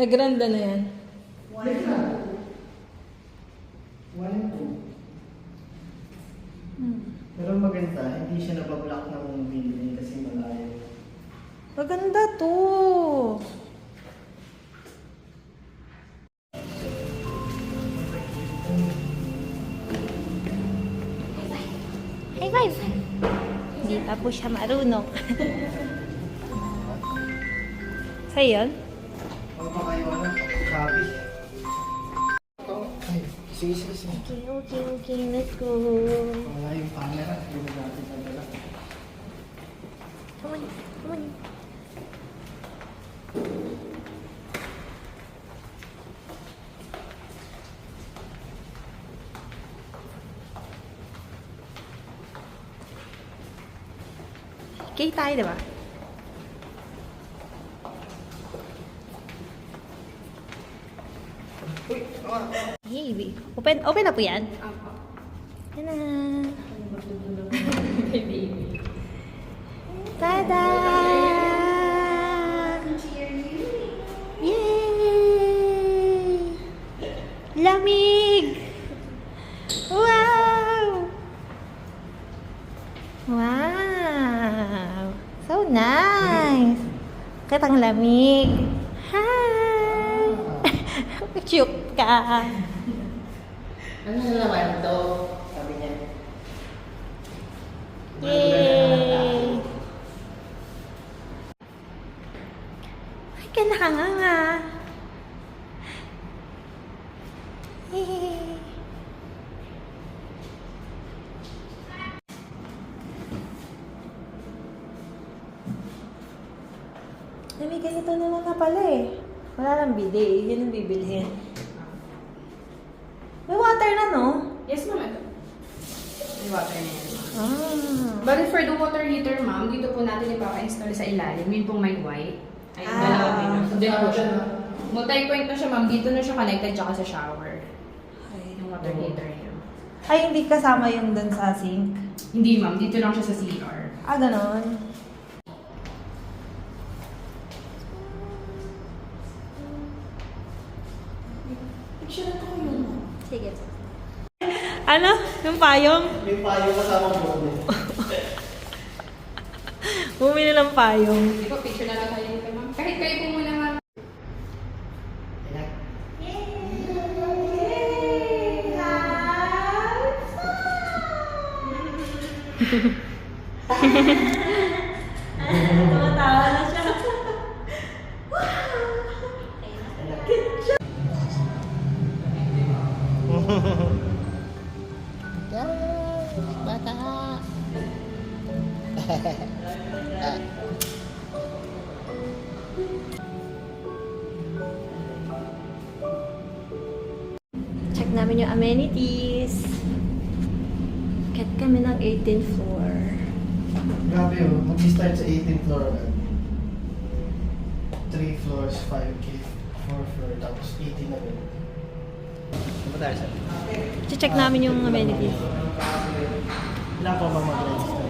Nagranda na yan. 1 and 2. Pero maganda, hindi siya nabablock ng building kasi malayo. Maganda to. High five! Hindi pa po siya marunong. Sa'yo yun? Ano pa kayo copy? Ay, sige. Okay, let's go. Wala yung camera, hindi na natin nagdala. Come on. Okay tayo, diba? Uy, Hey, open na po yan? Yan na. Tada! Yay! Lamig! Wow! Wow! So nice! Kitang lamig. Hi! Cute ka. ano na naman to? Sabi niya. Yay! Ay, ka nakanganga. Yay! May ganito naman na pala eh. Wala lang bili. Yun ang bibilhin. May water na, no? Yes, ma'am. Ito. May water na yan. Ah. But for the water heater, ma'am, dito po natin ipapa-install sa ilalim. Yun pong may white. Ayun, dalawa din. Then po siya. Multi-point na siya, ma'am. Dito na siya connected tsaka sa shower. Yung water heater niya. Ay, hindi kasama yung dun sa sink. Hindi, ma'am. Dito lang siya sa CR. Ah, ganon. Sige. Ano? Yung payong? Yung payo kasama mo. Bumili ng payong. Hindi po, picture na lang tayo dito, ma'am. Kahit kayo po muna, ma'am. Tumatawa na siya. Bata. Check namin yung amenities. Kat kami ng 18th floor. Grabe yun, mag-start sa 18th floor agad. 3 floors, 5K, 4 floor, tapos 18 na rin. Ano tayo sir? Check namin yung amenities. Ilan po ba mag-register?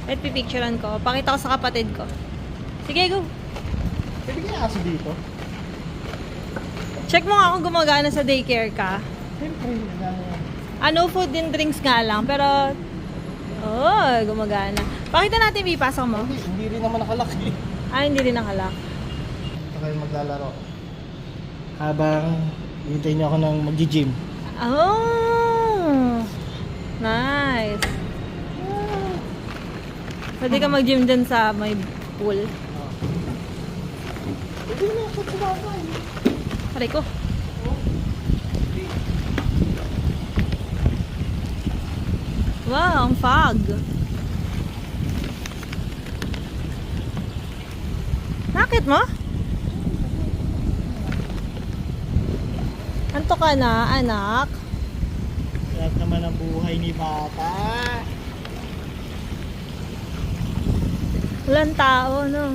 At pipicturean ko. Pakita ko sa kapatid ko. Sige, go. Pwede kaya aso dito? Check mo nga kung gumagana sa daycare ka. Siyempre, gano'n. Ano, food and drinks nga lang. Pero, gumagana. Pakita natin, ipasok mo. Hindi rin naman nakalaki. Ah, hindi rin nakalak. Ito kayo maglalaro. Habang hintayin niyo ako ng mag-gym. Oh! Nice. Pwede ka mag-gym dyan sa may pool. Pwede na ako tumabay. Aray ko. Wow, ang fog. Bakit mo? Anto ka na, anak? Lahat naman ang buhay ni bata. Walang tao, no?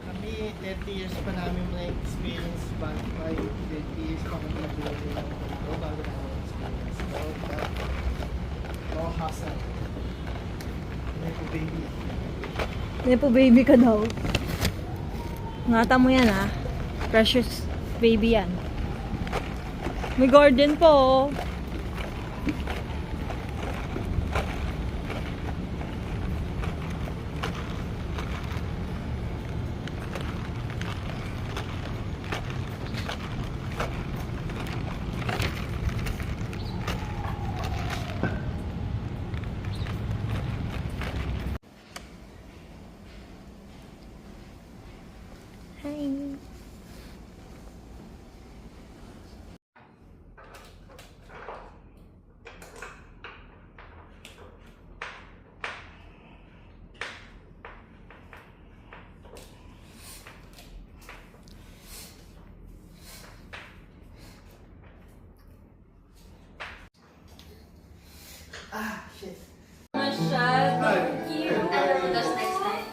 Kami, 30 years pa namin na experience back by 30 years pa kami nag-buhay ng bago na ako experience. No hassle. Nepo baby. Nepo baby ka daw. Ngata mo yan ah. Precious baby yan. May garden po oh. Hi. Ah, shit. Masyadong cute. Tapos next time.